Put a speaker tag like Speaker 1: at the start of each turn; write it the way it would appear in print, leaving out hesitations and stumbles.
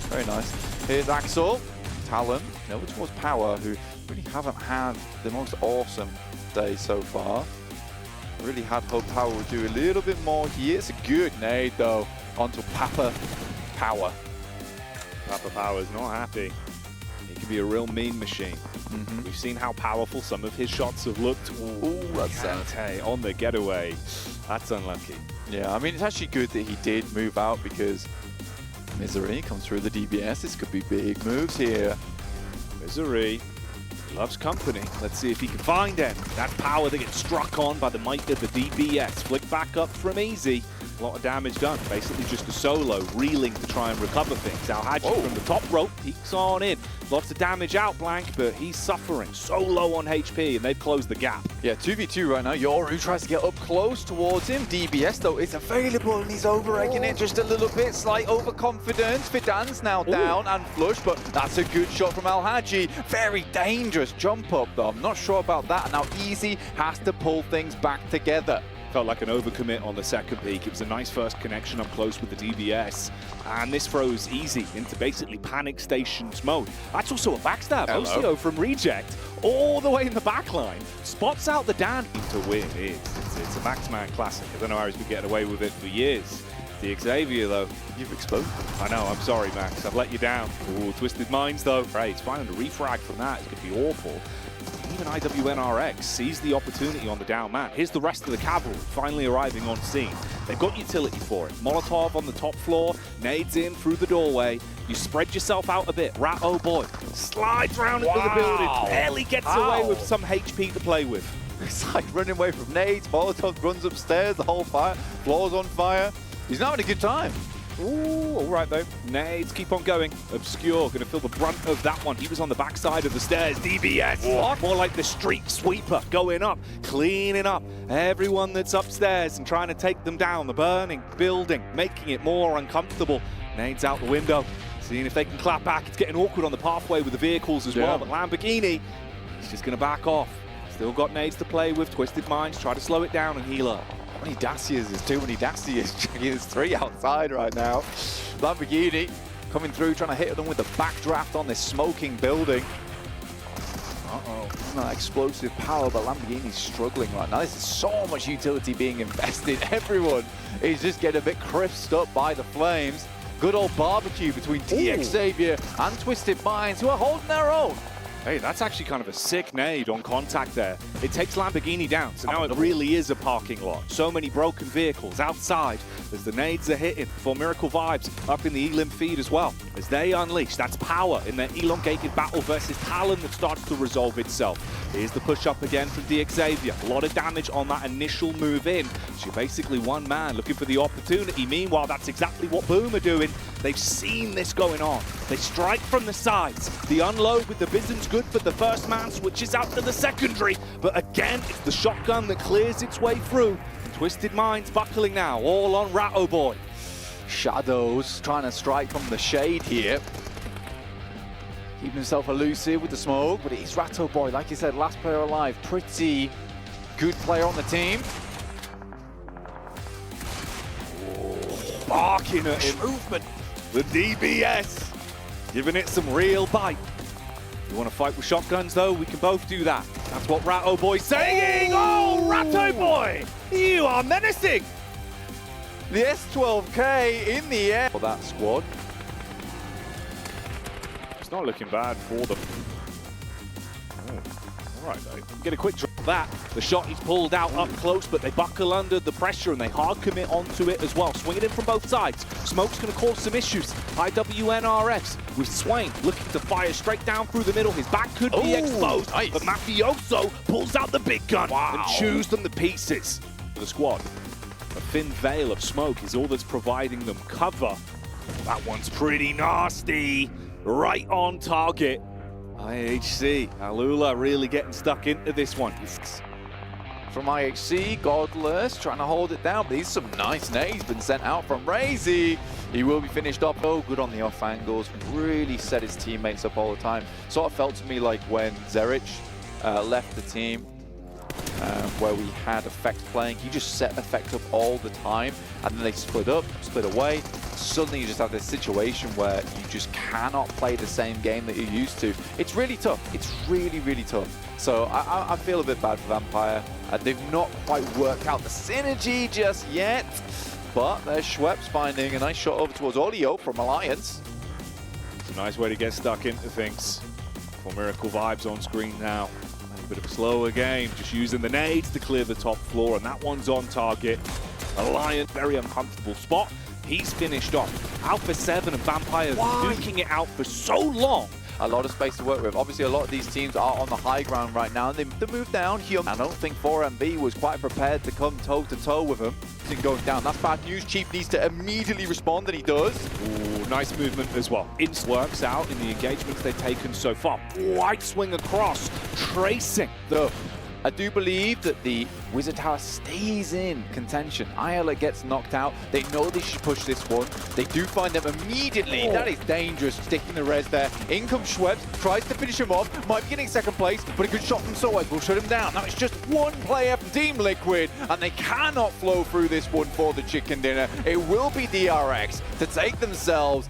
Speaker 1: Very nice. Here's Axel, Talon, over towards Power, who really haven't had the most awesome day so far. I really had hoped Power would do a little bit more here. It's a good nade though, onto Papa Power.
Speaker 2: Papa Power's not happy. He can be a real mean machine. We've seen how powerful some of his shots have looked.
Speaker 1: Ooh, that's
Speaker 2: Kante on the getaway. That's unlucky.
Speaker 1: Yeah, I mean, it's actually good that he did move out because Misery comes through the DBS. This could be big moves here.
Speaker 2: Misery loves company. Let's see if he can find him. That Power that gets struck on by the might of the DBS. Flick back up from easy. A lot of damage done. Basically just a solo, reeling to try and recover things. Alhaji from the top rope peeks on in. Lots of damage out, Blank, but he's suffering. So low on HP, and they've closed the gap.
Speaker 1: Yeah, 2v2 right now. Yoru tries to get up close towards him. DBS, though, is available, and he's over-egging it just a little bit. Slight overconfidence. Fidan's now down and flush, but that's a good shot from Alhaji. Very dangerous jump up, though. I'm not sure about that. Now, Easy has to pull things back together.
Speaker 2: Felt like an overcommit on the second peak. It was a nice first connection up close with the DBS. And this throws Easy into basically panic stations mode. That's also a backstab. OCO from Reject, all the way in the back line. Spots out the Dan to win. It's a Maxman classic. I don't know how he's been getting away with it for years. The Xavier, though.
Speaker 1: You've exploded.
Speaker 2: I know, I'm sorry, Max. I've let you down. Ooh, Twisted Minds, though. Right, it's finding a refrag from that. It's going to be awful. Even IWNRX sees the opportunity on the down man. Here's the rest of the cavalry finally arriving on scene. They've got utility for it. Molotov on the top floor, nades in through the doorway. You spread yourself out a bit. Rat, oh boy, slides round into the building. Barely gets away with some HP to play with.
Speaker 1: It's like running away from nades. Molotov runs upstairs, the whole floor's on fire. He's not having a good time.
Speaker 2: Ooh, all right though. Nades keep on going. Obscure, going to feel the brunt of that one. He was on the backside of the stairs. DBS, what? More like the street sweeper, going up, cleaning up everyone that's upstairs and trying to take them down. The burning building, making it more uncomfortable. Nades out the window, seeing if they can clap back. It's getting awkward on the pathway with the vehicles as well, but Lamborghini, he's just going to back off. Still got nades to play with. Twisted Minds, try to slow it down and heal up.
Speaker 1: How many Dacias is too many Dacias? There's 3 outside right now. Lamborghini coming through, trying to hit them with the backdraft on this smoking building. Not explosive power, but Lamborghini's struggling right now. This is so much utility being invested. Everyone is just getting a bit crisped up by the flames. Good old barbecue between DX Xavier and Twisted Minds, who are holding their own.
Speaker 2: Hey, that's actually kind of a sick nade on contact there. It takes Lamborghini down, so now it really is a parking lot. So many broken vehicles outside as the nades are hitting. For Miracle Vibes up in the Elim feed as well. As they unleash, that's power in their elongated battle versus Talon that starts to resolve itself. Here's the push up again from DX Xavier. A lot of damage on that initial move in. So you're basically one man looking for the opportunity. Meanwhile, that's exactly what Boom are doing. They've seen this going on. They strike from the sides. The unload with the Bizen's good, but the first man switches out to the secondary. But again, it's the shotgun that clears its way through. Twisted Minds buckling now, all on Ratto Boy.
Speaker 1: Shadows trying to strike from the shade here. Keeping himself elusive with the smoke, but it's Ratto Boy, like you said, last player alive. Pretty good player on the team.
Speaker 2: Barking at him. Movement. The DBS giving it some real bite. You want to fight with shotguns, though? We can both do that. That's what Ratto Boy's saying. Oh, Ratto Boy, you are menacing.
Speaker 1: The S12K in the air for that squad.
Speaker 2: It's not looking bad for them. All right, though. Get a quick drop of that. The shot he's pulled out up close, but they buckle under the pressure and they hard commit onto it as well. Swinging in from both sides. Smoke's going to cause some issues. IWNRX with Swain looking to fire straight down through the middle. His back could be exposed, nice. But Mafioso pulls out the big gun and chews them to pieces. For the squad, a thin veil of smoke is all that's providing them cover. That one's pretty nasty. Right on target. IHC, Alula really getting stuck into this one.
Speaker 1: From IHC, Godless trying to hold it down, but these some nice nades been sent out from Razy. He will be finished up. Oh, good on the off angles. Really set his teammates up all the time. Sort of felt to me like when Zerich left the team. where we had Effect playing. He just set Effect up all the time, and then they split up, split away. Suddenly you just have this situation where you just cannot play the same game that you're used to. It's really tough. It's really, really tough. So I feel a bit bad for Vampire. They've not quite worked out the synergy just yet. But there's Schweppes finding a nice shot over towards Audio from Alliance.
Speaker 2: It's a nice way to get stuck into things. For Miracle Vibes on screen now. A bit of a slower game, just using the nades to clear the top floor, and that one's on target. Alliance, very uncomfortable spot. He's finished off. Alpha 7 and Vampire duking it out for so long.
Speaker 1: A lot of space to work with. Obviously, a lot of these teams are on the high ground right now. They moved down here. I don't think 4MB was quite prepared to come toe-to-toe with him. Going down. That's bad news. Chief needs to immediately respond, and he does.
Speaker 2: Ooh, nice movement as well. It works out in the engagements they've taken so far. White swing across, tracing.
Speaker 1: Though, I do believe that the Wizard Tower stays in contention. Ayala gets knocked out. They know they should push this one. They do find them immediately. Oh. That is dangerous, sticking the res there. In comes Schweppes, tries to finish him off. Might be getting second place, but a good shot from Soaz will shut him down. Now it's just one player from Team Liquid, and they cannot flow through this one for the chicken dinner. It will be DRX to take themselves